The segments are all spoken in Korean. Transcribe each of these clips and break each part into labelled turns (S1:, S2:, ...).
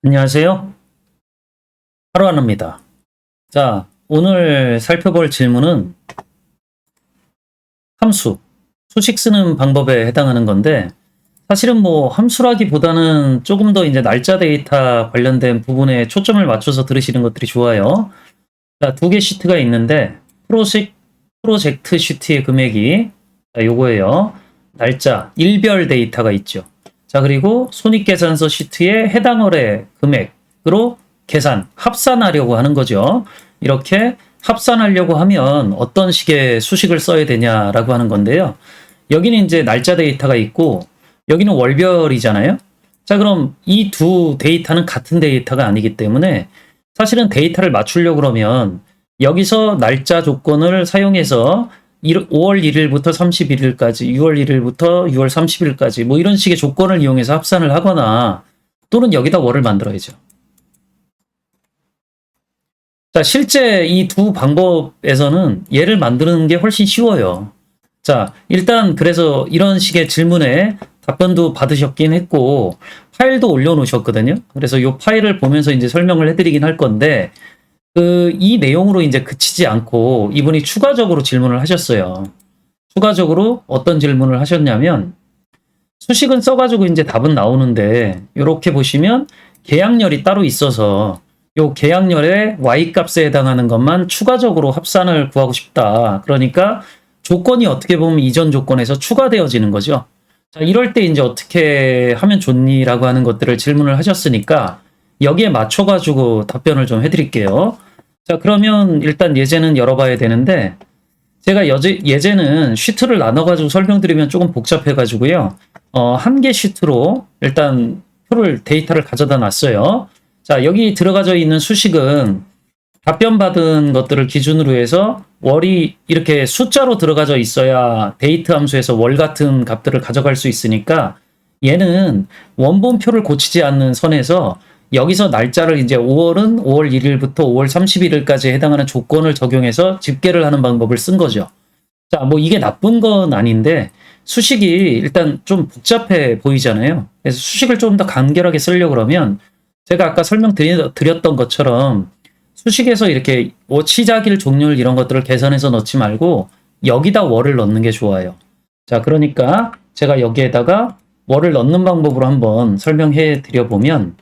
S1: 안녕하세요. 하루하나입니다. 자, 오늘 살펴볼 질문은 함수, 수식 쓰는 방법에 해당하는 건데, 사실은 뭐 함수라기보다는 조금 더 이제 날짜 데이터 관련된 부분에 초점을 맞춰서 들으시는 것들이 좋아요. 자, 두 개 시트가 있는데, 프로젝트 시트의 금액이 요거예요. 날짜, 일별 데이터가 있죠. 자, 그리고 손익계산서 시트의 해당 월의 금액으로 계산, 합산하려고 하는 거죠. 이렇게 합산하려고 하면 어떤 식의 수식을 써야 되냐라고 하는 건데요. 여기는 이제 날짜 데이터가 있고, 여기는 월별이잖아요. 자, 그럼 이 두 데이터는 같은 데이터가 아니기 때문에 사실은 데이터를 맞추려고 그러면 여기서 날짜 조건을 사용해서 5월 1일부터 31일까지, 6월 1일부터 6월 30일까지 뭐 이런 식의 조건을 이용해서 합산을 하거나 또는 여기다 월을 만들어야죠. 자, 실제 이 두 방법에서는 얘를 만드는 게 훨씬 쉬워요. 자, 일단 그래서 이런 식의 질문에 답변도 받으셨긴 했고 파일도 올려놓으셨거든요. 그래서 이 파일을 보면서 이제 설명을 해드리긴 할 건데 이 내용으로 이제 그치지 않고 이분이 추가적으로 질문을 하셨어요. 추가적으로 어떤 질문을 하셨냐면 수식은 써가지고 이제 답은 나오는데 이렇게 보시면 계약렬이 따로 있어서 요 계약렬의 y-값에 해당하는 것만 추가적으로 합산을 구하고 싶다. 그러니까 조건이 어떻게 보면 이전 조건에서 추가되어지는 거죠. 자, 이럴 때 이제 어떻게 하면 좋니라고 하는 것들을 질문을 하셨으니까 여기에 맞춰가지고 답변을 좀 해드릴게요. 자, 그러면 일단 예제는 열어봐야 되는데 제가 예제는 시트를 나눠가지고 설명드리면 조금 복잡해가지고요. 한 개 시트로 일단 데이터를 가져다 놨어요. 자, 여기 들어가져 있는 수식은 답변 받은 것들을 기준으로 해서 월이 이렇게 숫자로 들어가져 있어야 데이트 함수에서 월 같은 값들을 가져갈 수 있으니까 얘는 원본표를 고치지 않는 선에서 여기서 날짜를 이제 5월은 5월 1일부터 5월 31일까지 해당하는 조건을 적용해서 집계를 하는 방법을 쓴 거죠. 자, 뭐 이게 나쁜 건 아닌데 수식이 일단 좀 복잡해 보이잖아요. 그래서 수식을 좀 더 간결하게 쓰려고 그러면 제가 아까 설명드렸던 것처럼 수식에서 이렇게 시작일, 종료일 이런 것들을 계산해서 넣지 말고 여기다 월을 넣는 게 좋아요. 자, 그러니까 제가 여기에다가 월을 넣는 방법으로 한번 설명해 드려보면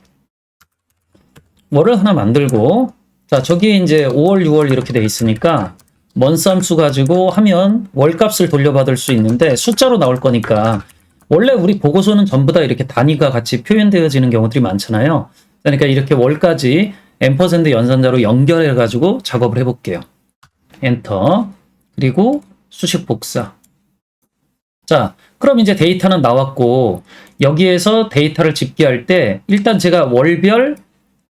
S1: 월을 하나 만들고 자, 저기에 이제 5월, 6월 이렇게 돼 있으니까 먼쌈수 가지고 하면 월값을 돌려받을 수 있는데 숫자로 나올 거니까 원래 우리 보고서는 전부 다 이렇게 단위가 같이 표현되어지는 경우들이 많잖아요. 그러니까 이렇게 월까지 앰퍼센드 연산자로 연결해 가지고 작업을 해볼게요. 엔터. 그리고 수식 복사. 자, 그럼 이제 데이터는 나왔고 여기에서 데이터를 집계할 때 일단 제가 월별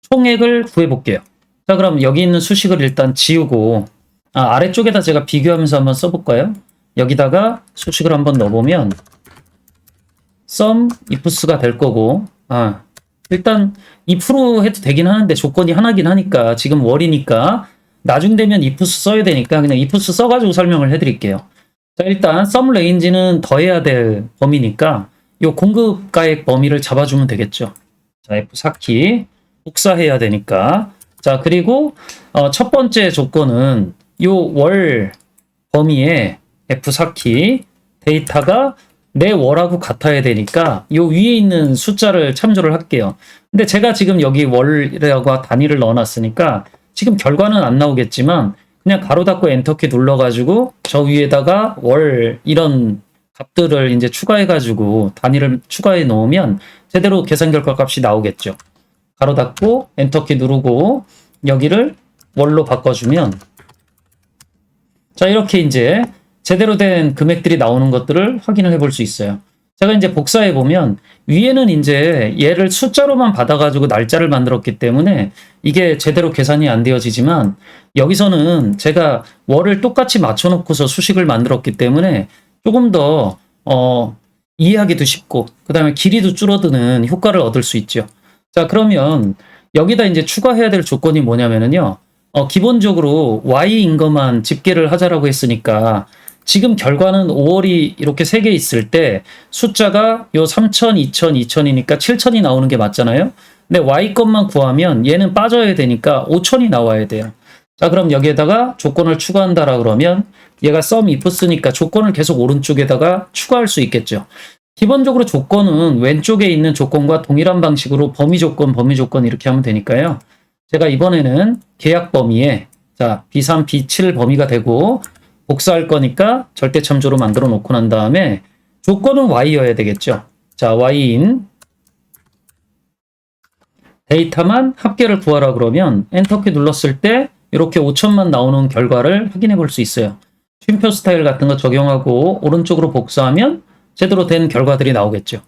S1: 총액을 구해볼게요. 자, 그럼 여기 있는 수식을 일단 지우고 아래쪽에다 제가 비교하면서 한번 써볼까요? 여기다가 수식을 한번 넣어보면 sum ifs가 될 거고 일단 if 해도 되긴 하는데 조건이 하나긴 하니까 지금 월이니까 나중 되면 if 써야 되니까 그냥 if 써가지고 설명을 해드릴게요. 자, 일단 sum range는 더해야 될 범위니까 이 공급가액 범위를 잡아주면 되겠죠. 자, F4키 복사해야 되니까 자, 그리고 첫 번째 조건은 이 월 범위에 F4키 데이터가 내 월하고 같아야 되니까 요 위에 있는 숫자를 참조를 할게요. 근데 제가 지금 여기 월이라고 단위를 넣어놨으니까 지금 결과는 안 나오겠지만 그냥 가로 닫고 엔터키 눌러가지고 저 위에다가 월 이런 값들을 이제 추가해가지고 단위를 추가해 놓으면 제대로 계산 결과 값이 나오겠죠. 가로 닫고 엔터키 누르고 여기를 월로 바꿔주면 자, 이렇게 이제 제대로 된 금액들이 나오는 것들을 확인을 해볼 수 있어요. 제가 이제 복사해 보면 위에는 이제 얘를 숫자로만 받아가지고 날짜를 만들었기 때문에 이게 제대로 계산이 안 되어지지만 여기서는 제가 월을 똑같이 맞춰놓고서 수식을 만들었기 때문에 조금 더 이해하기도 쉽고 그 다음에 길이도 줄어드는 효과를 얻을 수 있죠. 자, 그러면 여기다 이제 추가해야 될 조건이 뭐냐면은요. 기본적으로 Y인 것만 집계를 하자라고 했으니까 지금 결과는 5월이 이렇게 3개 있을 때 숫자가 요 3,000, 2,000, 2,000이니까 7,000이 나오는 게 맞잖아요. 근데 y 것만 구하면 얘는 빠져야 되니까 5,000이 나와야 돼요. 자, 그럼 여기에다가 조건을 추가한다라 그러면 얘가 sum ifs니까 조건을 계속 오른쪽에다가 추가할 수 있겠죠. 기본적으로 조건은 왼쪽에 있는 조건과 동일한 방식으로 범위 조건 이렇게 하면 되니까요. 제가 이번에는 계약 범위에 자, B3, B7 범위가 되고 복사할 거니까 절대 참조로 만들어 놓고 난 다음에 조건은 y여야 되겠죠. 자, y인 데이터만 합계를 구하라 그러면 엔터키 눌렀을 때 이렇게 5천만 나오는 결과를 확인해 볼 수 있어요. 쉼표 스타일 같은 거 적용하고 오른쪽으로 복사하면 제대로 된 결과들이 나오겠죠.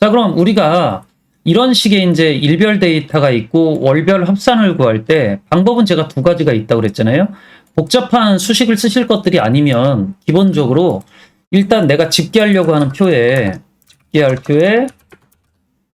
S1: 자, 그럼 우리가 이런 식의 이제 일별 데이터가 있고 월별 합산을 구할 때 방법은 제가 두 가지가 있다고 그랬잖아요. 복잡한 수식을 쓰실 것들이 아니면 기본적으로 일단 내가 집계하려고 하는 표에 집계할 표에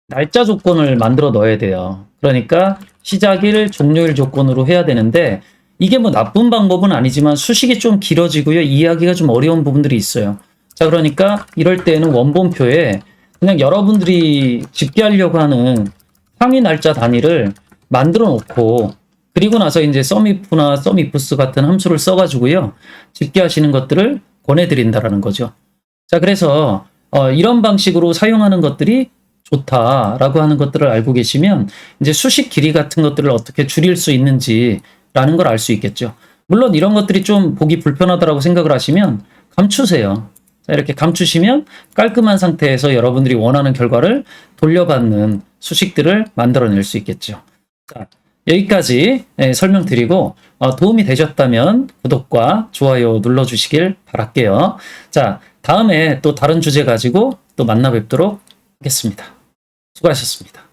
S1: 날짜 조건을 만들어 넣어야 돼요. 그러니까 시작일, 종료일 조건으로 해야 되는데 이게 뭐 나쁜 방법은 아니지만 수식이 좀 길어지고요. 이해하기가 좀 어려운 부분들이 있어요. 자, 그러니까 이럴 때는 원본표에 그냥 여러분들이 집계하려고 하는 상위 날짜 단위를 만들어 놓고 그리고 나서 이제 sumif나 sumifs 같은 함수를 써가지고요. 집계하시는 것들을 권해드린다라는 거죠. 자, 그래서 이런 방식으로 사용하는 것들이 좋다라고 하는 것들을 알고 계시면 이제 수식 길이 같은 것들을 어떻게 줄일 수 있는지라는 걸 알 수 있겠죠. 물론 이런 것들이 좀 보기 불편하다라고 생각을 하시면 감추세요. 자, 이렇게 감추시면 깔끔한 상태에서 여러분들이 원하는 결과를 돌려받는 수식들을 만들어낼 수 있겠죠. 자, 여기까지 설명드리고 도움이 되셨다면 구독과 좋아요 눌러주시길 바랄게요. 자, 다음에 또 다른 주제 가지고 또 만나 뵙도록 하겠습니다. 수고하셨습니다.